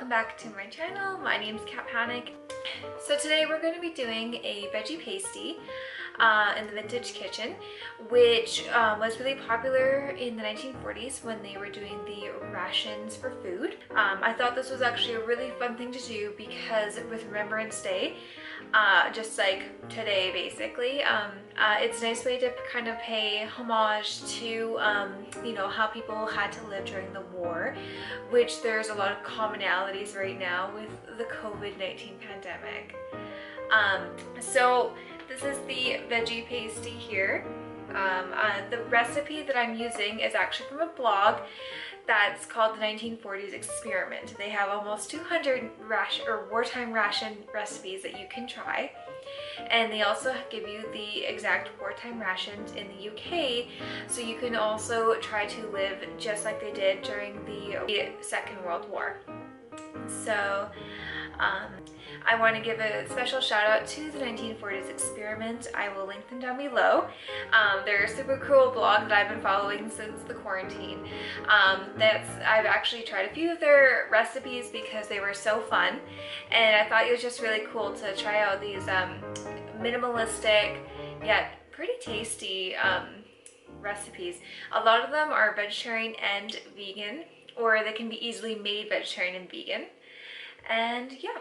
welcome back to my channel. My name's Kat Panic. So today we're going to be doing a veggie pasty in the vintage kitchen, which was really popular in the 1940s when they were doing the rations for food. I thought this was actually a really fun thing to do because with Remembrance Day, just like today basically, it's a nice way to kind of pay homage to you know, how people had to live during the war, which there's a lot of commonalities right now with the COVID-19 pandemic. So this is the veggie pasty here. The recipe that I'm using is actually from a blog that's called the 1940s Experiment. They have almost 200 wartime ration recipes that you can try. And they also give you the exact wartime rations in the UK, so you can also try to live just like they did during the Second World War. So I want to give a special shout out to the 1940s Experiment. I will link them down below. They're a super cool blog that I've been following since the quarantine. I've actually tried a few of their recipes because they were so fun, and I thought it was just really cool to try out these minimalistic yet pretty tasty recipes. A lot of them are vegetarian and vegan, or they can be easily made vegetarian and vegan. And yeah.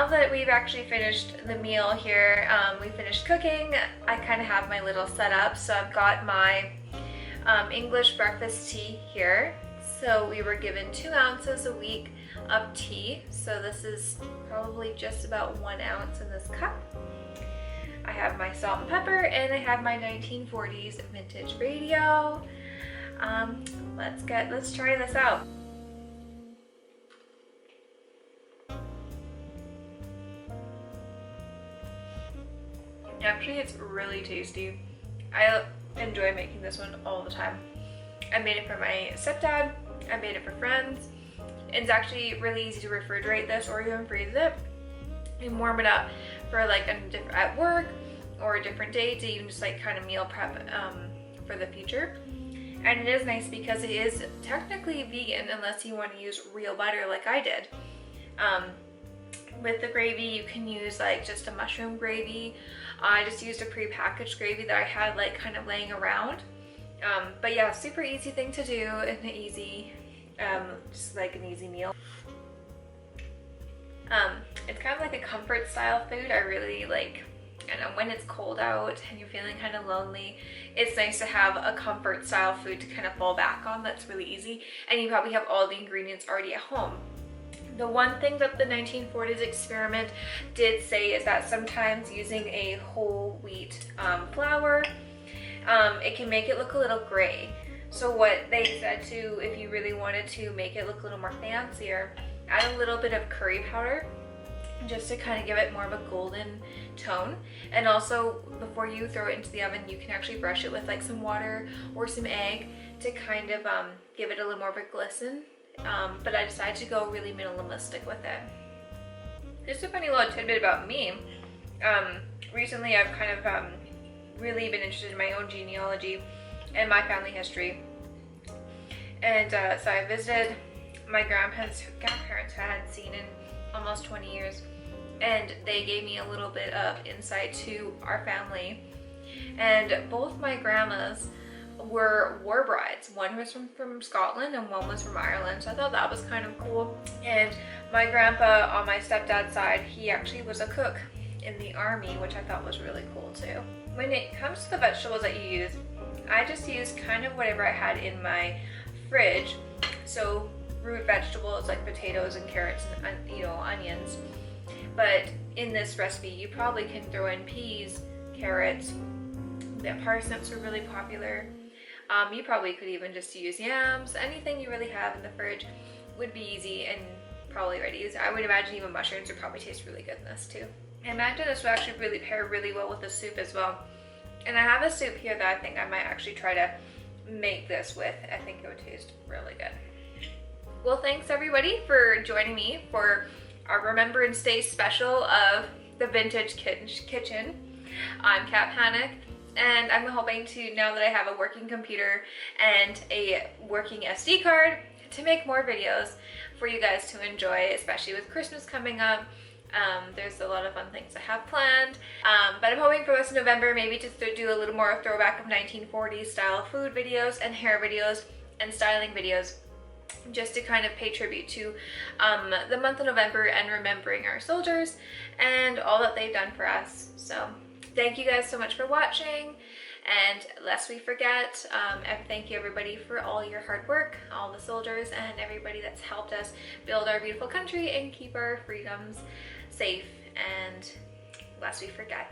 that we've actually finished the meal here, we finished cooking, I kind of have my little setup. So I've got my English breakfast tea here. So we were given 2 ounces a week of tea. So this is probably just about 1 ounce in this cup. I have my salt and pepper, and I have my 1940s vintage radio. Let's try this out. Actually, it's really tasty. I enjoy making this one all the time. I made it for my stepdad, I made it for friends. It's actually really easy to refrigerate this or even freeze it and warm it up for like at work or a different day to even just like kind of meal prep for the future. And it is nice because it is technically vegan unless you want to use real butter like I did. With the gravy, you can use like just a mushroom gravy. I just used a pre-packaged gravy that I had like kind of laying around. But yeah, super easy thing to do and an easy, just like an easy meal. It's kind of like a comfort style food. I really like, and when it's cold out and you're feeling kind of lonely, it's nice to have a comfort style food to kind of fall back on that's really easy, and you probably have all the ingredients already at home. The one thing that the 1940s experiment did say is that sometimes using a whole wheat flour, it can make it look a little gray. So what they said to, if you really wanted to make it look a little more fancier, add a little bit of curry powder just to kind of give it more of a golden tone. And also before you throw it into the oven, you can actually brush it with like some water or some egg to kind of give it a little more of a glisten. But I decided to go really minimalistic with it. Just a funny little tidbit about me. Recently I've kind of really been interested in my own genealogy and my family history. And so I visited my grandparents who I hadn't seen in almost 20 years. And they gave me a little bit of insight to our family. And both my grandmas were war brides. One was from Scotland and one was from Ireland, so I thought that was kind of cool. And my grandpa on my stepdad's side, he actually was a cook in the army, which I thought was really cool too. When it comes to the vegetables that you use, I just use kind of whatever I had in my fridge. So root vegetables like potatoes and carrots and onions. But in this recipe, you probably can throw in peas, carrots. The parsnips are really popular. You probably could even just use yams. Anything you really have in the fridge would be easy and probably ready to use. I would imagine even mushrooms would probably taste really good in this too. I imagine this would actually really pair really well with the soup as well. And I have a soup here that I think I might actually try to make this with. I think it would taste really good. Well, thanks everybody for joining me for our Remembrance Day special of the Vintage Kitchen. I'm Kat Panic. And I'm hoping to, now that I have a working computer and a working SD card, to make more videos for you guys to enjoy, especially with Christmas coming up. There's a lot of fun things I have planned. But I'm hoping for this November maybe to do a little more throwback of 1940s style food videos and hair videos and styling videos, just to kind of pay tribute to the month of November and remembering our soldiers and all that they've done for us. So thank you guys so much for watching, and lest we forget, thank you everybody for all your hard work, all the soldiers and everybody that's helped us build our beautiful country and keep our freedoms safe, and lest we forget.